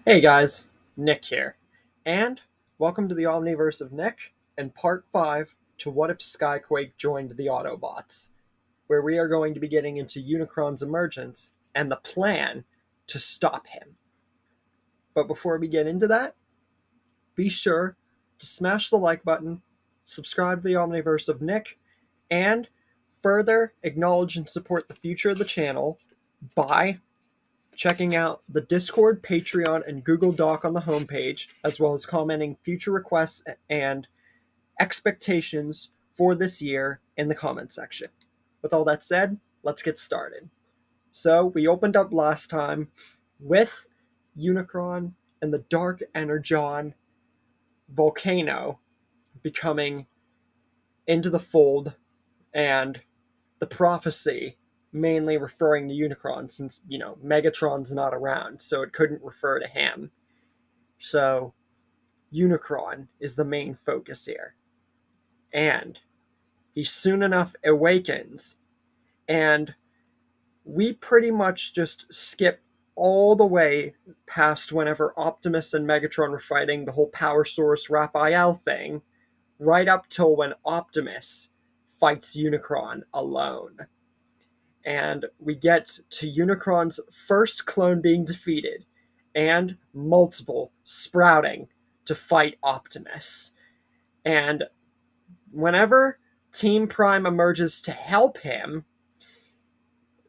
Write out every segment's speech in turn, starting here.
Hey guys, Nick here, and welcome to the omniverse of Nick and part 5 to What If Skyquake Joined the Autobots, where we are going to be getting into Unicron's emergence and the plan to stop him. But before we get into that, be sure to smash the like button, subscribe to the omniverse of Nick, and further acknowledge and support the future of the channel by checking out the Discord, Patreon, and Google Doc on the homepage, as well as commenting future requests and expectations for this year in the comment section. With all that said, let's get started. So, we opened up last time with Unicron and the Dark Energon volcano becoming into the fold, and the prophecy mainly referring to Unicron, since, Megatron's not around, so it couldn't refer to him. So, Unicron is the main focus here. And he soon enough awakens, and we pretty much just skip all the way past whenever Optimus and Megatron were fighting the whole Power Source Raphael thing, right up till when Optimus fights Unicron alone. And we get to Unicron's first clone being defeated, and multiple sprouting to fight Optimus. And whenever Team Prime emerges to help him,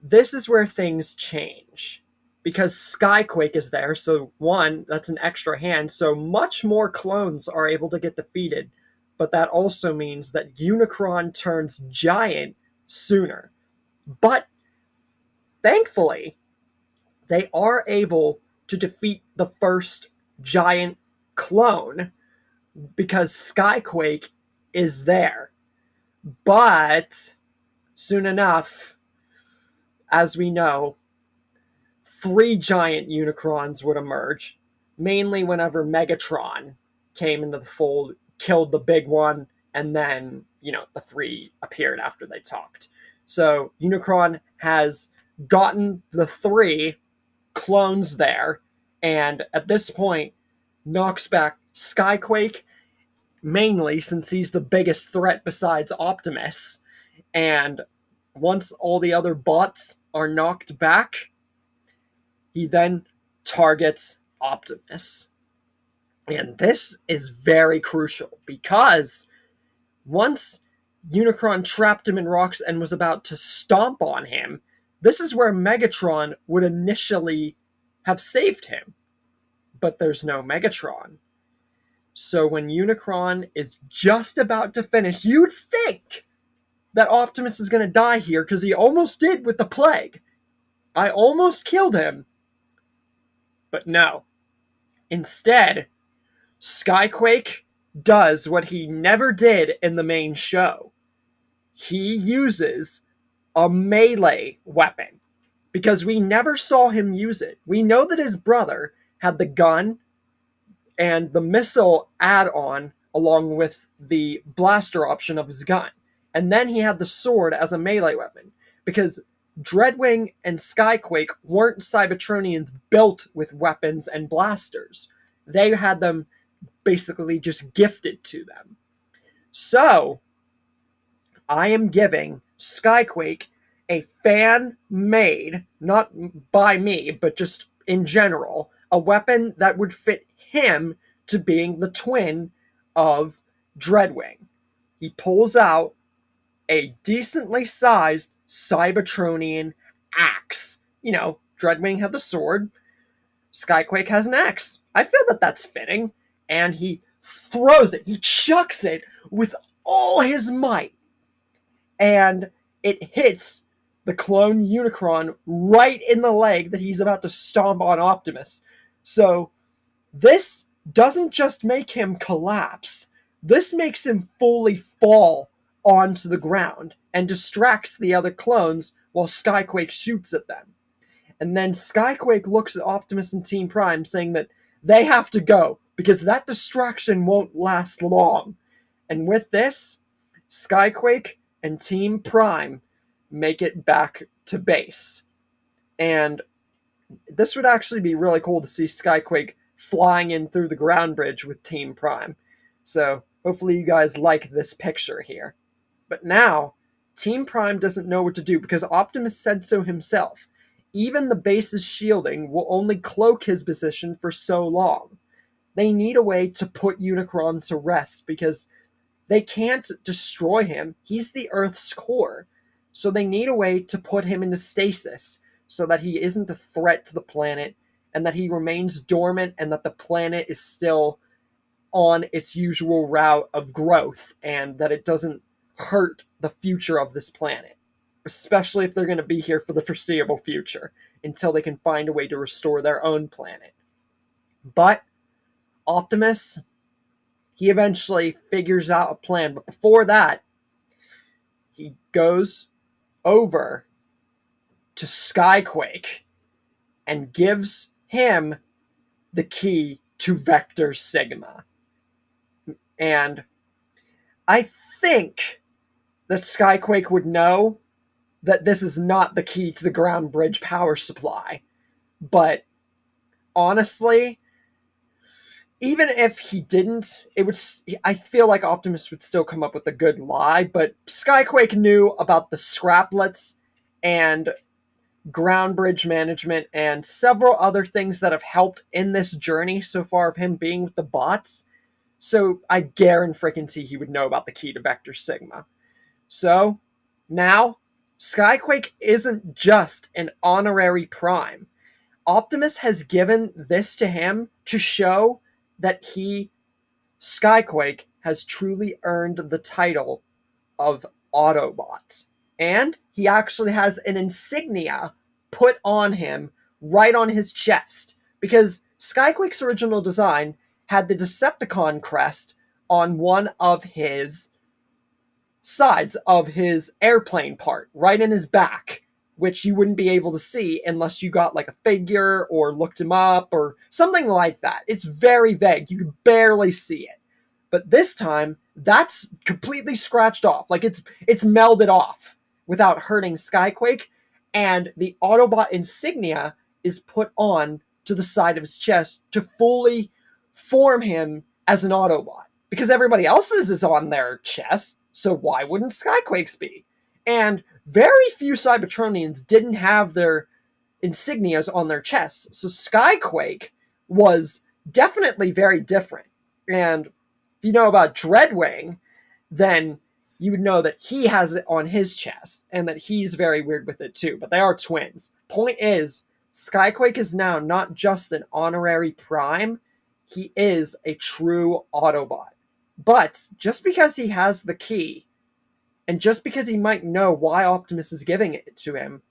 this is where things change. Because Skyquake is there, so one, that's an extra hand, so much more clones are able to get defeated. But that also means that Unicron turns giant sooner. But thankfully, they are able to defeat the first giant clone because Skyquake is there. But soon enough, as we know, 3 giant Unicrons would emerge, mainly whenever Megatron came into the fold, killed the big one, and then, the 3 appeared after they talked. So Unicron has gotten the 3 clones there, and at this point knocks back Skyquake, mainly since he's the biggest threat besides Optimus. And once all the other bots are knocked back, he then targets Optimus. And this is very crucial because once Unicron trapped him in rocks and was about to stomp on him, this is where Megatron would initially have saved him. But there's no Megatron. So when Unicron is just about to finish, you'd think that Optimus is going to die here, because he almost did with the plague. I almost killed him. But no. Instead, Skyquake does what he never did in the main show. He uses a melee weapon, because we never saw him use it. We know that his brother had the gun and the missile add-on along with the blaster option of his gun. And then he had the sword as a melee weapon, because Dreadwing and Skyquake weren't Cybertronians built with weapons and blasters. They had them basically just gifted to them. So, I am giving Skyquake a fan-made, not by me, but just in general, a weapon that would fit him to being the twin of Dreadwing. He pulls out a decently sized Cybertronian axe. Dreadwing had the sword, Skyquake has an axe. I feel that that's fitting. And he throws it, he chucks it with all his might. And it hits the clone Unicron right in the leg that he's about to stomp on Optimus. So this doesn't just make him collapse, this makes him fully fall onto the ground and distracts the other clones while Skyquake shoots at them. And then Skyquake looks at Optimus and Team Prime, saying that they have to go because that distraction won't last long. And with this, Skyquake and Team Prime make it back to base. And this would actually be really cool to see Skyquake flying in through the ground bridge with Team Prime. So hopefully you guys like this picture here. But now, Team Prime doesn't know what to do because Optimus said so himself. Even the base's shielding will only cloak his position for so long. They need a way to put Unicron to rest because they can't destroy him. He's the Earth's core. So they need a way to put him into stasis so that he isn't a threat to the planet and that he remains dormant and that the planet is still on its usual route of growth and that it doesn't hurt the future of this planet, especially if they're going to be here for the foreseeable future until they can find a way to restore their own planet. But Optimus, he eventually figures out a plan, but before that, he goes over to Skyquake and gives him the key to Vector Sigma. And I think that Skyquake would know that this is not the key to the ground bridge power supply. But honestly, even if he didn't, I feel like Optimus would still come up with a good lie, but Skyquake knew about the scraplets and ground bridge management and several other things that have helped in this journey so far of him being with the bots. So I guarantee he would know about the key to Vector Sigma. So now Skyquake isn't just an honorary prime. Optimus has given this to him to show that Skyquake, has truly earned the title of Autobot. And he actually has an insignia put on him right on his chest. Because Skyquake's original design had the Decepticon crest on one of his sides of his airplane part, right in his back, which you wouldn't be able to see unless you got like a figure or looked him up or something like that. It's very vague. You can barely see it. But this time, that's completely scratched off. Like it's melded off without hurting Skyquake, and the Autobot insignia is put on to the side of his chest to fully form him as an Autobot. Because everybody else's is on their chest, so why wouldn't Skyquake's be? And very few Cybertronians didn't have their insignias on their chests, so Skyquake was definitely very different. And if you know about Dreadwing, then you would know that he has it on his chest, and that he's very weird with it too, but they are twins. Point is, Skyquake is now not just an honorary prime, he is a true Autobot. But just because he has the key, and just because he might know why Optimus is giving it to him,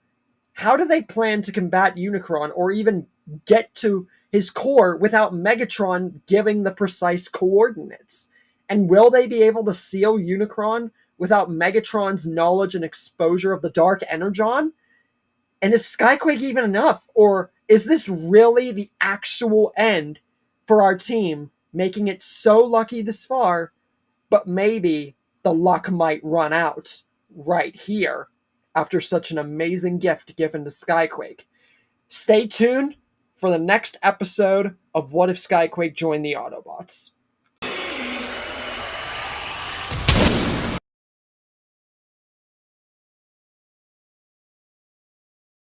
how do they plan to combat Unicron or even get to his core without Megatron giving the precise coordinates? And will they be able to seal Unicron without Megatron's knowledge and exposure of the Dark Energon? And is Skyquake even enough? Or is this really the actual end for our team, making it so lucky this far, but maybe the luck might run out right here after such an amazing gift given to Skyquake? Stay tuned for the next episode of What If Skyquake Joined the Autobots.